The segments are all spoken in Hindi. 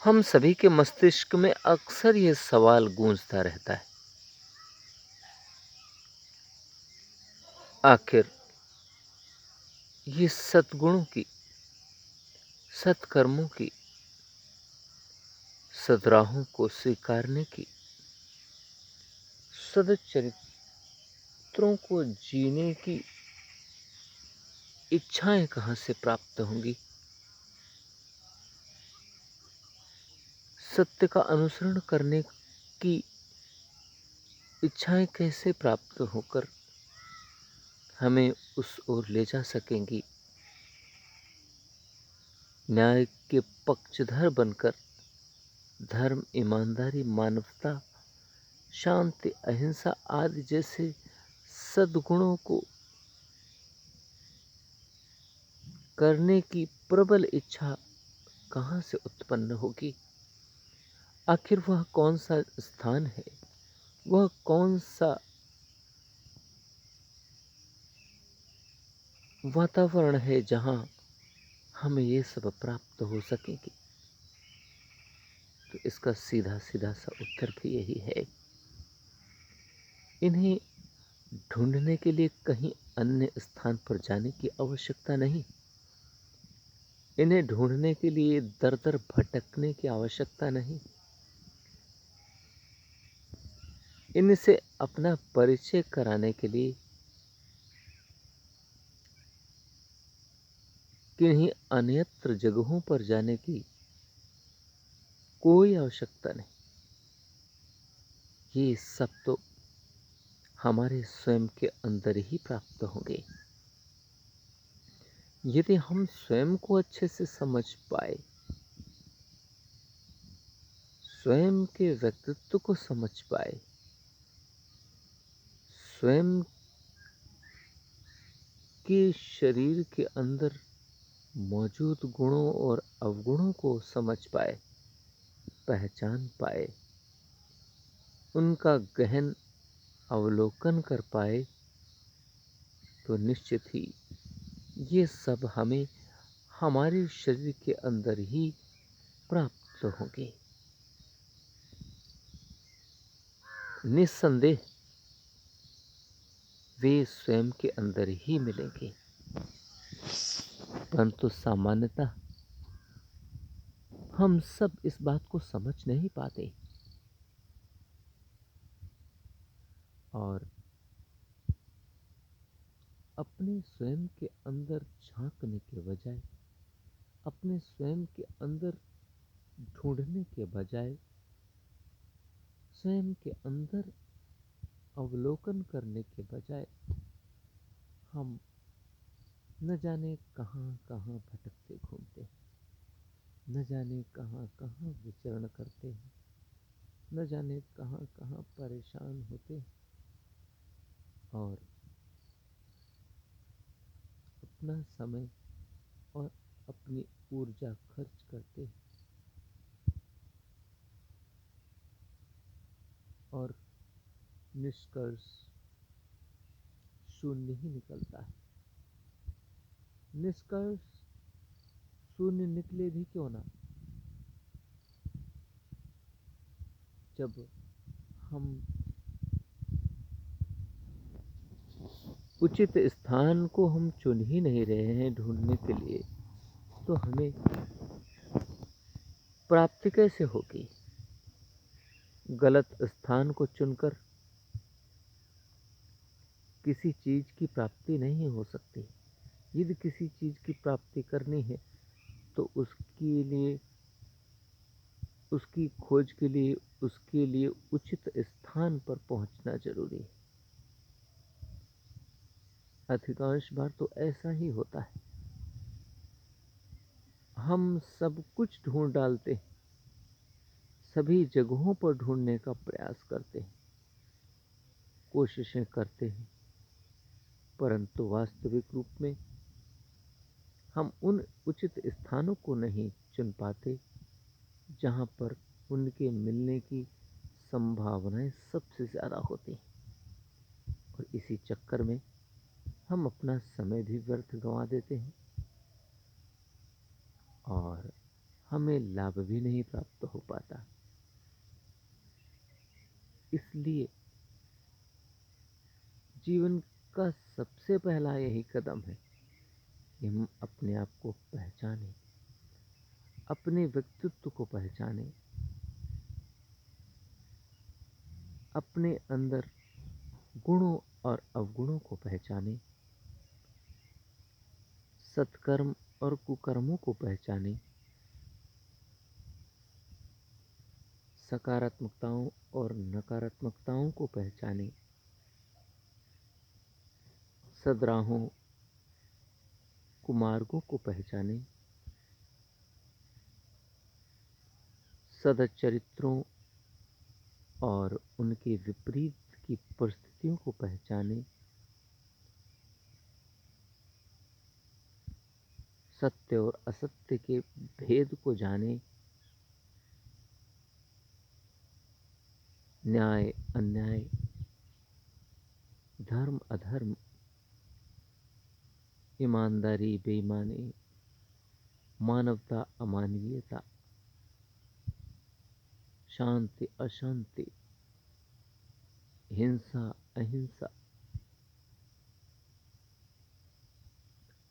हम सभी के मस्तिष्क में अक्सर ये सवाल गूंजता रहता है, आखिर ये सद्गुणों की, सत्कर्मों की, सद्राहों को स्वीकारने की, सदचरित्रों को जीने की इच्छाएं कहां से प्राप्त होंगी? सत्य का अनुसरण करने की इच्छाएं कैसे प्राप्त होकर हमें उस ओर ले जा सकेंगी? न्याय के पक्षधर बनकर धर्म, ईमानदारी, मानवता, शांति, अहिंसा आदि जैसे सद्गुणों को करने की प्रबल इच्छा कहाँ से उत्पन्न होगी? आखिर वह कौन सा स्थान है, वह कौन सा वातावरण है जहाँ हमें ये सब प्राप्त हो सकेगी? तो इसका सीधा सीधा सा उत्तर भी यही है, इन्हें ढूंढने के लिए कहीं अन्य स्थान पर जाने की आवश्यकता नहीं। इन्हें ढूंढने के लिए दर दर भटकने की आवश्यकता नहीं। इनसे अपना परिचय कराने के लिए किन्हीं अन्यत्र जगहों पर जाने की कोई आवश्यकता नहीं। ये सब तो हमारे स्वयं के अंदर ही प्राप्त होंगे। यदि हम स्वयं को अच्छे से समझ पाए, स्वयं के व्यक्तित्व को समझ पाए, स्वयं के शरीर के अंदर मौजूद गुणों और अवगुणों को समझ पाए, पहचान पाए, उनका गहन अवलोकन कर पाए, तो निश्चित ही ये सब हमें हमारे शरीर के अंदर ही प्राप्त होंगे। निस्संदेह वे स्वयं के अंदर ही मिलेंगे, परंतु सामान्यतः हम सब इस बात को समझ नहीं पाते और अपने स्वयं के अंदर झांकने के बजाय, अपने स्वयं के अंदर ढूंढने के बजाय, स्वयं के अंदर अवलोकन करने के बजाय हम न जाने कहाँ कहाँ भटकते घूमते हैं, न जाने कहाँ कहाँ विचरण करते हैं, न जाने कहाँ कहाँ परेशान होते हैं और अपना समय और अपनी ऊर्जा खर्च करते हैं और निष्कर्ष शून्य ही निकलता है। निष्कर्ष शून्य निकले भी क्यों ना, जब हम उचित स्थान को हम चुन ही नहीं रहे हैं ढूंढने के लिए, तो हमें प्राप्ति कैसे होगी? गलत स्थान को चुनकर किसी चीज की प्राप्ति नहीं हो सकती। यदि किसी चीज की प्राप्ति करनी है तो उसकी खोज के लिए उसके लिए उचित स्थान पर पहुंचना जरूरी है। अधिकांश बार तो ऐसा ही होता है, हम सब कुछ ढूंढ डालते हैं, सभी जगहों पर ढूंढने का प्रयास करते हैं, कोशिशें करते हैं, परंतु वास्तविक रूप में हम उन उचित स्थानों को नहीं चुन पाते जहां पर उनके मिलने की संभावनाएं सबसे ज्यादा होती हैं। और इसी चक्कर में हम अपना समय भी व्यर्थ गंवा देते हैं और हमें लाभ भी नहीं प्राप्त हो पाता। इसलिए जीवन का सबसे पहला यही कदम है कि हम अपने आप को पहचानें, अपने व्यक्तित्व को पहचानें, अपने अंदर गुणों और अवगुणों को पहचानें, सत्कर्म और कुकर्मों को पहचानें, सकारात्मकताओं और नकारात्मकताओं को पहचानें, सद्राहों कुमार्गों को पहचानें, सदचरित्रों और उनके विपरीत की परिस्थितियों को पहचानें, सत्य और असत्य के भेद को जानें, न्याय अन्याय, धर्म अधर्म, ईमानदारी बेईमानी, मानवता अमानवीयता, शांति अशांति, हिंसा अहिंसा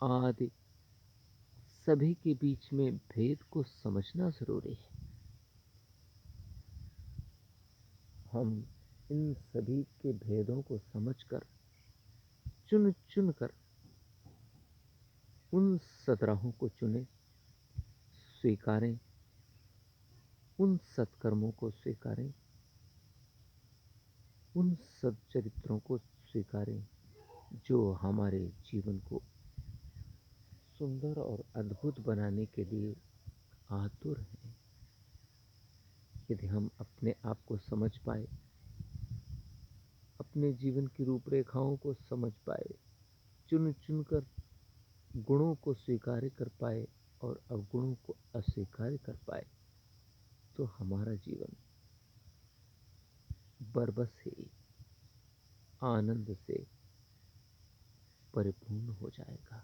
आदि सभी के बीच में भेद को समझना जरूरी है। हम इन सभी के भेदों को समझकर चुन चुन कर उन सद्राहों को चुने, स्वीकारें, उन सत्कर्मों को स्वीकारें, उन सच्चरित्रों को स्वीकारें जो हमारे जीवन को सुंदर और अद्भुत बनाने के लिए आतुर हैं। यदि हम अपने आप को समझ पाए, अपने जीवन की रूपरेखाओं को समझ पाए, चुन चुन कर गुणों को स्वीकार कर पाए और अवगुणों को अस्वीकार कर पाए, तो हमारा जीवन बरबस ही आनंद से परिपूर्ण हो जाएगा।